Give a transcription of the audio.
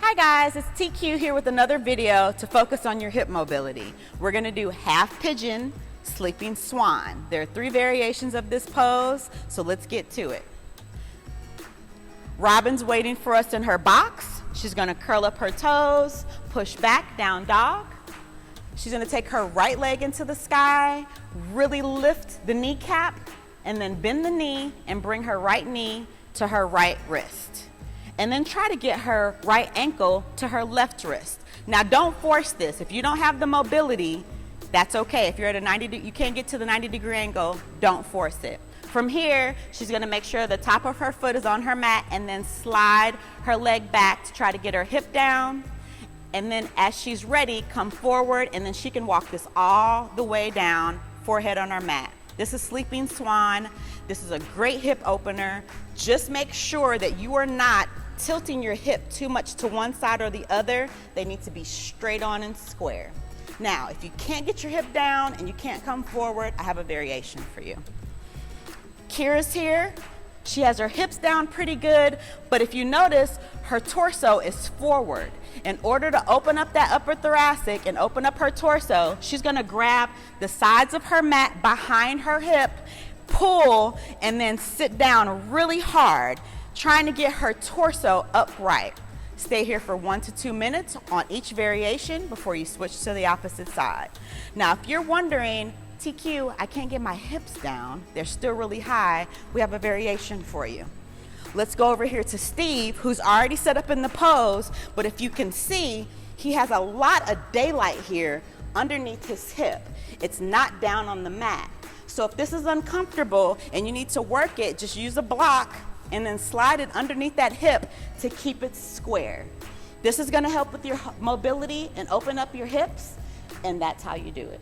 Hi guys, it's TQ here with another video to focus on your hip mobility. We're gonna do half pigeon, sleeping swan. There are 3 variations of this pose, so let's get to it. Robin's waiting for us in her box. She's gonna curl up her toes, push back, down dog. She's gonna take her right leg into the sky, really lift the kneecap, and then bend the knee and bring her right knee to her right wrist. And then try to get her right ankle to her left wrist. Now don't force this. If you don't have the mobility, that's okay. If you're at a you can't get to the 90-degree angle, don't force it. From here, she's gonna make sure the top of her foot is on her mat and then slide her leg back to try to get her hip down. And then as she's ready, come forward and then she can walk this all the way down, forehead on our mat. This is Sleeping Swan. This is a great hip opener. Just make sure that you are not tilting your hip too much to one side or the other. They need to be straight on and square. Now, if you can't get your hip down and you can't come forward, I have a variation for you. Kira's here. She has her hips down pretty good, but if you notice, her torso is forward. In order to open up that upper thoracic and open up her torso, she's gonna grab the sides of her mat behind her hip, pull, and then sit down really hard, trying to get her torso upright. Stay here for 1 to 2 minutes on each variation before you switch to the opposite side. Now, if you're wondering, TQ, I can't get my hips down, they're still really high, we have a variation for you. Let's go over here to Steve, who's already set up in the pose, but if you can see, he has a lot of daylight here underneath his hip. It's not down on the mat. So if this is uncomfortable and you need to work it, just use a block and then slide it underneath that hip to keep it square. This is gonna help with your mobility and open up your hips, and that's how you do it.